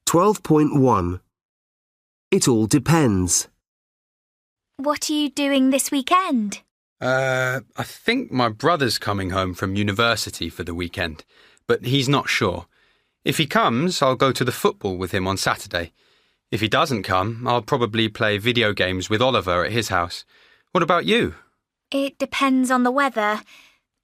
12.1. It all depends. What are you doing this weekend? I think my brother's coming home from university for the weekend, but he's not sure. If he comes, I'll go to the football with him on Saturday. If he doesn't come, I'll probably play video games with Oliver at his house. What about you? It depends on the weather.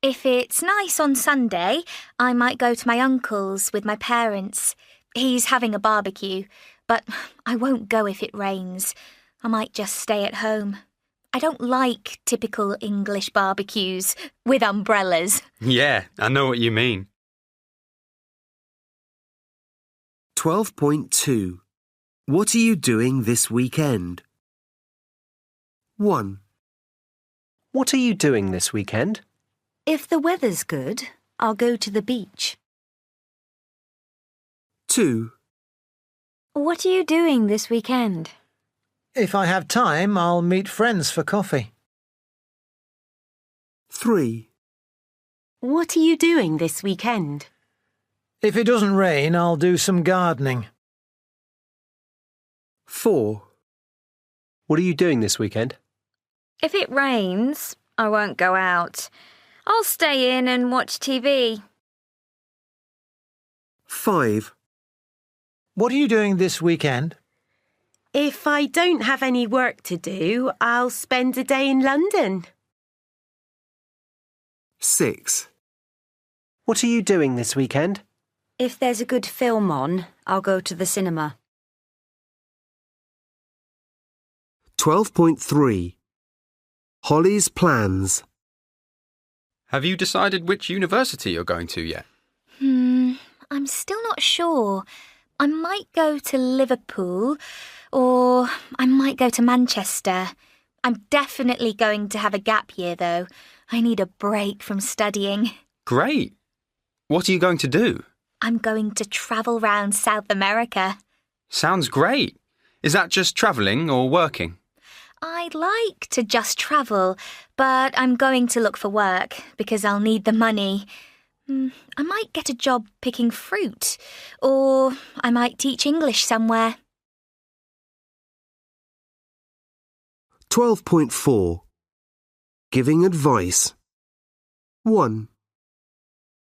If it's nice on Sunday, I might go to my uncle's with my parents. He's having a barbecue, but I won't go if it rains. I might just stay at home. I don't like typical English barbecues with umbrellas. Yeah, I know what you mean. 12.2. What are you doing this weekend? 1, What are you doing this weekend? If the weather's good, I'll go to the beach. 2, What are you doing this weekend? If I have time, I'll meet friends for coffee. 3, What are you doing this weekend? If it doesn't rain, I'll do some gardening. 4, What are you doing this weekend? If it rains, I won't go out. I'll stay in and watch TV. 5, What are you doing this weekend? If I don't have any work to do, I'll spend a day in London. 6, What are you doing this weekend? If there's a good film on, I'll go to the cinema. 12.3. Holly's plans. Have you decided which university you're going to yet? I'm still not sure. I might go to Liverpool or I might go to Manchester. I'm definitely going to have a gap year, though. I need a break from studying. Great. What are you going to do? I'm going to travel round South America. Sounds great. Is that just travelling or working? I'd like to just travel, but I'm going to look for work because I'll need the money. I might get a job picking fruit, or I might teach English somewhere. 12.4. Giving advice. 1,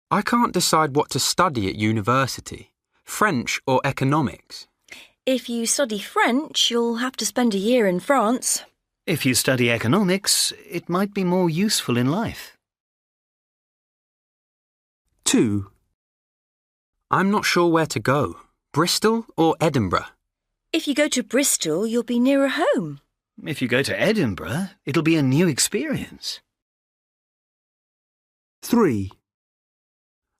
I can't decide what to study at university, French or economics. If you study French, you'll have to spend a year in France. If you study economics, it might be more useful in life. 2, I'm not sure where to go, Bristol or Edinburgh. If you go to Bristol, you'll be nearer home. If you go to Edinburgh, it'll be a new experience. 3,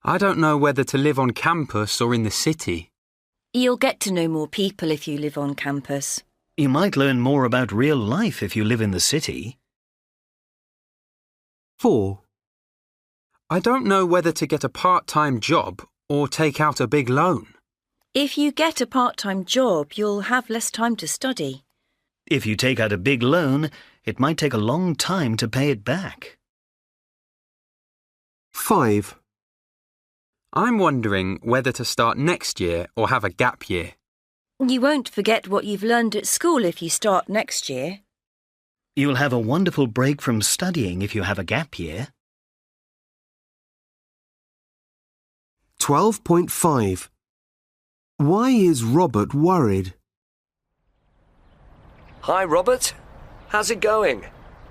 I don't know whether to live on campus or in the city. You'll get to know more people if you live on campus. You might learn more about real life if you live in the city. 4, I don't know whether to get a part-time job or take out a big loan. If you get a part-time job, you'll have less time to study. If you take out a big loan, it might take a long time to pay it back. 5, I'm wondering whether to start next year or have a gap year. You won't forget what you've learned at school if you start next year. You'll have a wonderful break from studying if you have a gap year. 12.5. Why is Robert worried? Hi, Robert. How's it going?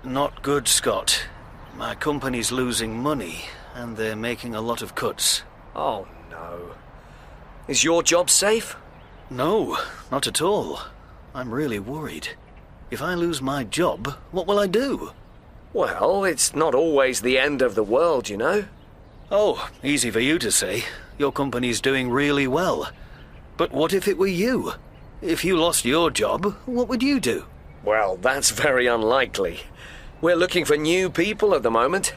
Not good, Scott. My company's losing money, and they're making a lot of cuts. Oh, no. Is your job safe? No, not at all. I'm really worried. If I lose my job, what will I do? Well, it's not always the end of the world, you know. Oh, easy for you to say. Your company's doing really well. But what if it were you? If you lost your job, what would you do? Well, that's very unlikely. We're looking for new people at the moment.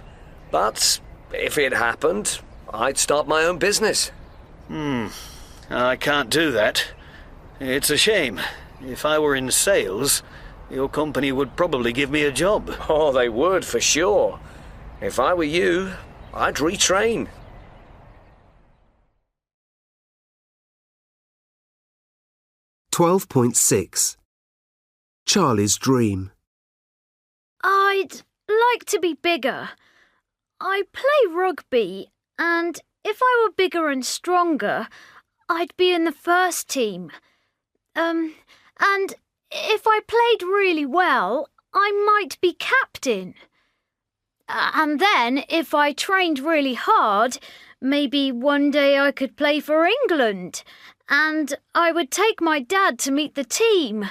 But if it happened, I'd start my own business. I can't do that. It's a shame. If I were in sales, your company would probably give me a job. Oh, they would, for sure. If I were you, I'd retrain. 12.6 Charlie's Dream. I'd like to be bigger. I play rugby, and if I were bigger and stronger, I'd be in the first team. And if I played really well, I might be captain. And then, if I trained really hard, maybe one day I could play for England, and I would take my dad to meet the team.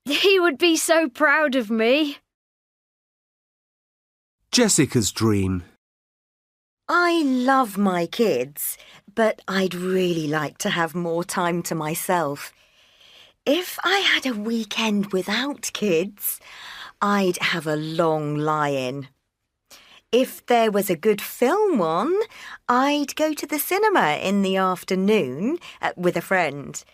He would be so proud of me. Jessica's Dream. I love my kids, but I'd really like to have more time to myself. If I had a weekend without kids, I'd have a long lie-in. If there was a good film on, I'd go to the cinema in the afternoon with a friend.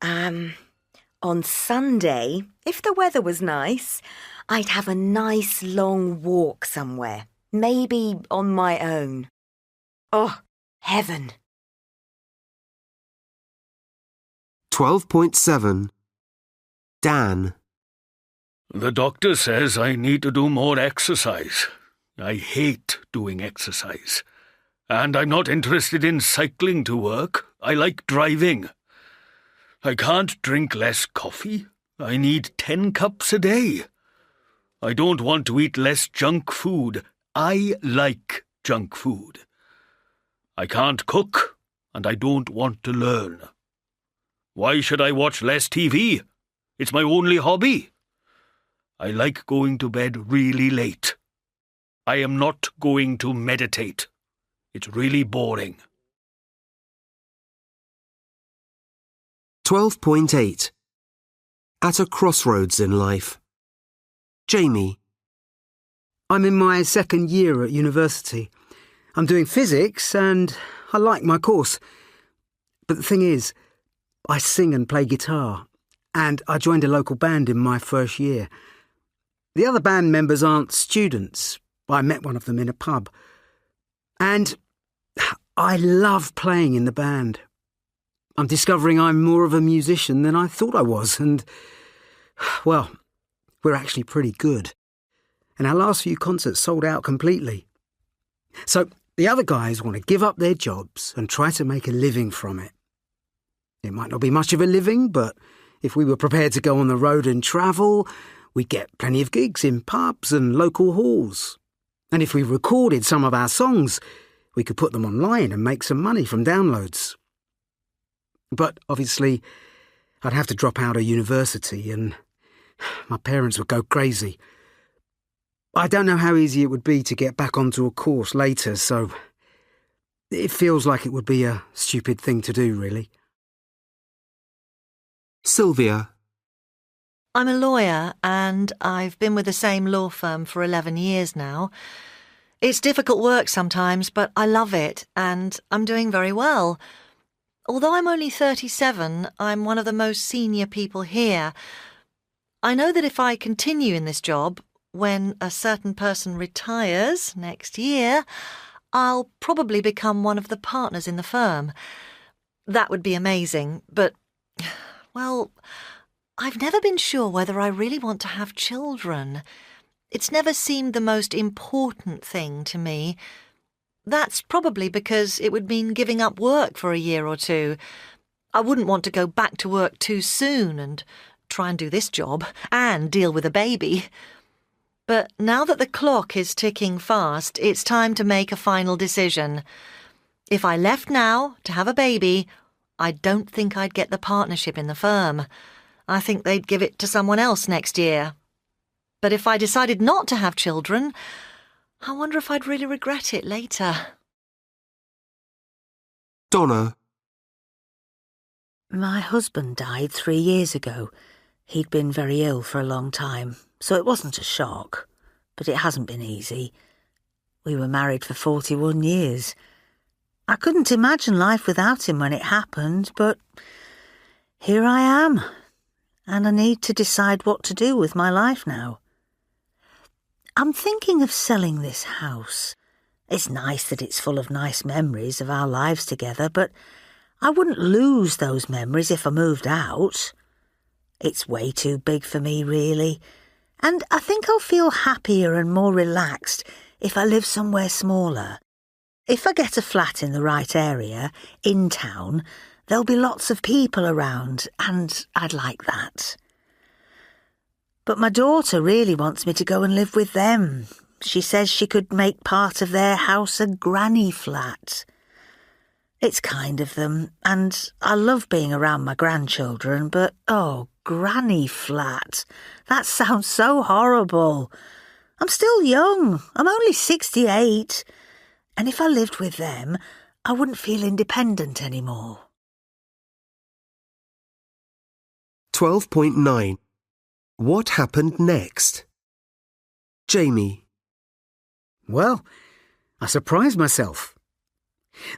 On Sunday, if the weather was nice, I'd have a nice long walk somewhere, maybe on my own. Oh, heaven. 12.7 Dan. The doctor says I need to do more exercise. I hate doing exercise. And I'm not interested in cycling to work. I like driving. I can't drink less coffee. I need 10 cups a day. I don't want to eat less junk food. I like junk food. I can't cook, and I don't want to learn. Why should I watch less TV? It's my only hobby. I like going to bed really late. I am not going to meditate. It's really boring. 12.8 At a crossroads in life. Jamie. I'm in my second year at university. I'm doing physics and I like my course. But the thing is, I sing and play guitar, and I joined a local band in my first year. The other band members aren't students. I met one of them in a pub. And I love playing in the band. I'm discovering I'm more of a musician than I thought I was, and, well, we're actually pretty good. And our last few concerts sold out completely. So the other guys want to give up their jobs and try to make a living from it. It might not be much of a living, but if we were prepared to go on the road and travel, we'd get plenty of gigs in pubs and local halls. And if we recorded some of our songs, we could put them online and make some money from downloads. But obviously, I'd have to drop out of university and my parents would go crazy. I don't know how easy it would be to get back onto a course later, so it feels like it would be a stupid thing to do, really. Sylvia. I'm a lawyer and I've been with the same law firm for 11 years now. It's difficult work sometimes, but I love it and I'm doing very well. Although I'm only 37, I'm one of the most senior people here. I know that if I continue in this job, when a certain person retires next year, I'll probably become one of the partners in the firm. That would be amazing, but, well, I've never been sure whether I really want to have children. It's never seemed the most important thing to me. That's probably because it would mean giving up work for a year or two. I wouldn't want to go back to work too soon and try and do this job and deal with a baby. But now that the clock is ticking fast, it's time to make a final decision. If I left now to have a baby, I don't think I'd get the partnership in the firm. I think they'd give it to someone else next year. But if I decided not to have children, I wonder if I'd really regret it later. Donna. My husband died 3 years ago. He'd been very ill for a long time, so it wasn't a shock, but it hasn't been easy. We were married for 41 years. I couldn't imagine life without him when it happened, but here I am, and I need to decide what to do with my life now. I'm thinking of selling this house. It's nice that it's full of nice memories of our lives together, but I wouldn't lose those memories if I moved out. It's way too big for me, really. And I think I'll feel happier and more relaxed if I live somewhere smaller. If I get a flat in the right area, in town, there'll be lots of people around, and I'd like that. But my daughter really wants me to go and live with them. She says she could make part of their house a granny flat. It's kind of them, and I love being around my grandchildren, but, oh, granny flat. That sounds so horrible. I'm still young. I'm only 68. And if I lived with them, I wouldn't feel independent anymore. 12.9. What happened next? Jamie. Well, I surprised myself.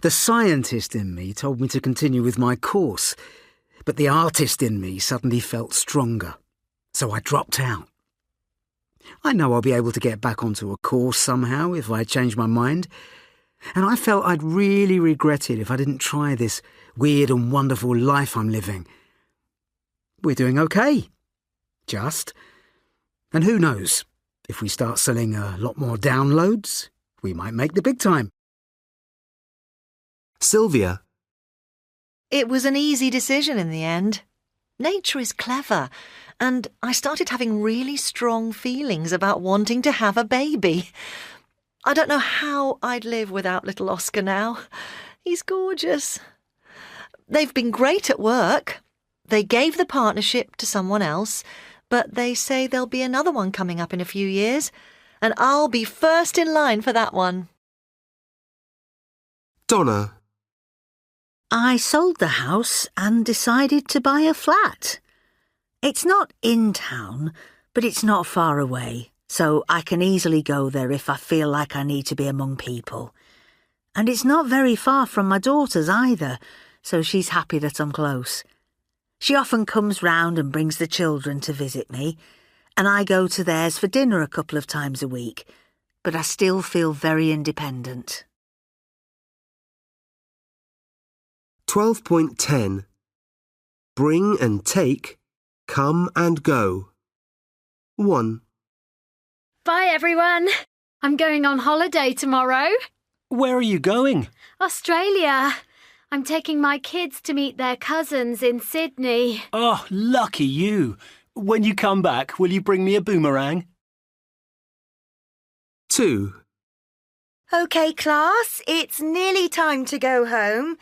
The scientist in me told me to continue with my course, but the artist in me suddenly felt stronger, so I dropped out. I know I'll be able to get back onto a course somehow if I change my mind, and I felt I'd really regret it if I didn't try this weird and wonderful life I'm living. We're doing okay. Just. And who knows, if we start selling a lot more downloads, we might make the big time. Sylvia. It was an easy decision in the end. Nature is clever, and I started having really strong feelings about wanting to have a baby. I don't know how I'd live without little Oscar now. He's gorgeous. They've been great at work. They gave the partnership to someone else, but they say there'll be another one coming up in a few years, and I'll be first in line for that one. Donna. I sold the house and decided to buy a flat. It's not in town, but it's not far away, so I can easily go there if I feel like I need to be among people. And it's not very far from my daughter's either, so she's happy that I'm close. She often comes round and brings the children to visit me, and I go to theirs for dinner a couple of times a week, but I still feel very independent. 12.10. Bring and take, come and go. 1. Bye, everyone. I'm going on holiday tomorrow. Where are you going? Australia. I'm taking my kids to meet their cousins in Sydney. Oh, lucky you. When you come back, will you bring me a boomerang? 2. OK, class, it's nearly time to go home.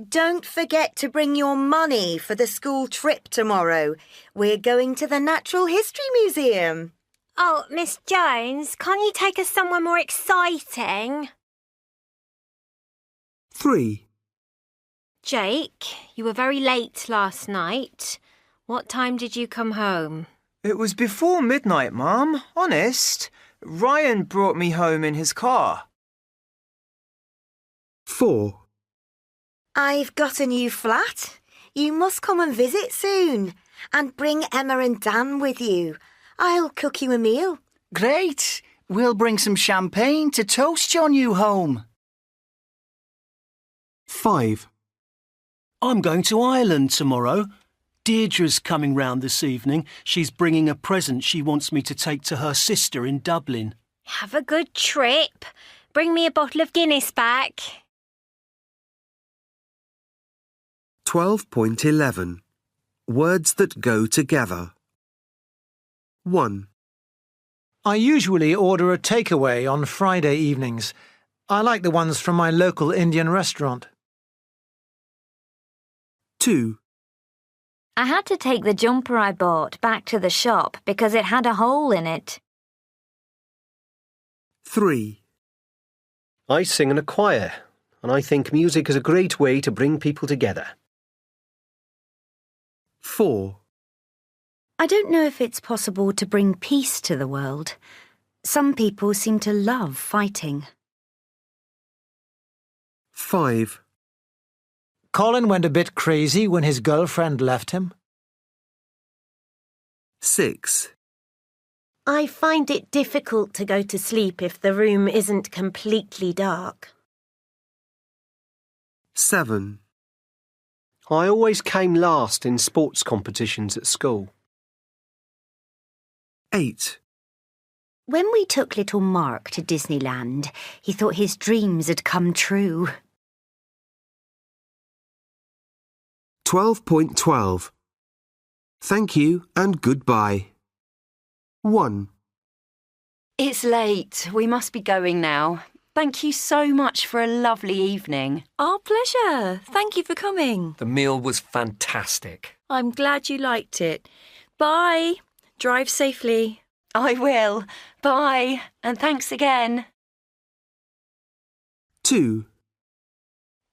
Don't forget to bring your money for the school trip tomorrow. We're going to the Natural History Museum. Oh, Miss Jones, can't you take us somewhere more exciting? 3. Jake, you were very late last night. What time did you come home? It was before midnight, Mum. Honest. Ryan brought me home in his car. 4. I've got a new flat. You must come and visit soon. And bring Emma and Dan with you. I'll cook you a meal. Great. We'll bring some champagne to toast your new home. 5. I'm going to Ireland tomorrow. Deirdre's coming round this evening. She's bringing a present she wants me to take to her sister in Dublin. Have a good trip. Bring me a bottle of Guinness back. 12.11. Words that go together. 1. I usually order a takeaway on Friday evenings. I like the ones from my local Indian restaurant. 2. I had to take the jumper I bought back to the shop because it had a hole in it. 3. I sing in a choir, and I think music is a great way to bring people together. 4. I don't know if it's possible to bring peace to the world. Some people seem to love fighting. 5. Colin went a bit crazy when his girlfriend left him. 6. I find it difficult to go to sleep if the room isn't completely dark. 7. I always came last in sports competitions at school. 8. When we took little Mark to Disneyland, he thought his dreams had come true. 12.12. Thank you and goodbye. 1. It's late. We must be going now. Thank you so much for a lovely evening. Our pleasure. Thank you for coming. The meal was fantastic. I'm glad you liked it. Bye. Drive safely. I will. Bye. And thanks again. 2.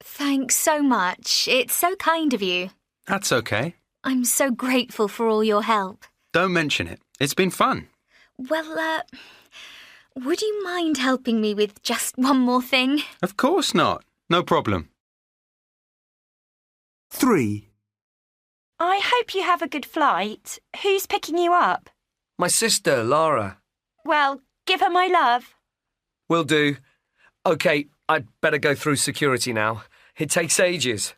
Thanks so much. It's so kind of you. That's okay. I'm so grateful for all your help. Don't mention it. It's been fun. Well, would you mind helping me with just one more thing? Of course not. No problem. 3. I hope you have a good flight. Who's picking you up? My sister, Lara. Well, give her my love. Will do. OK, I'd better go through security now. It takes ages.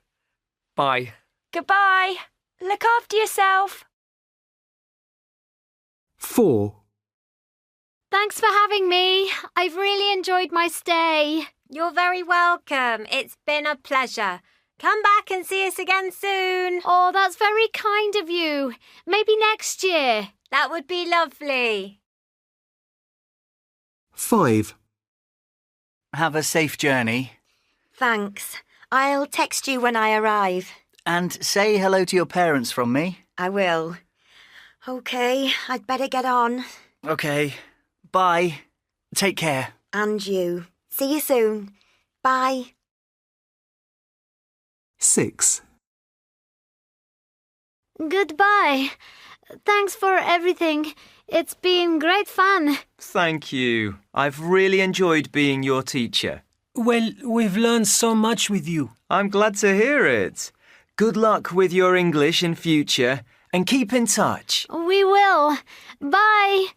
Bye. Goodbye. Look after yourself. 4. Thanks for having me. I've really enjoyed my stay. You're very welcome. It's been a pleasure. Come back and see us again soon. Oh, that's very kind of you. Maybe next year. That would be lovely. 5. Have a safe journey. Thanks. I'll text you when I arrive. And say hello to your parents from me. I will. OK, I'd better get on. OK. Bye. Take care. And you. See you soon. Bye. 6. Goodbye. Thanks for everything. It's been great fun. Thank you. I've really enjoyed being your teacher. Well, we've learned so much with you. I'm glad to hear it. Good luck with your English in future and keep in touch. We will. Bye.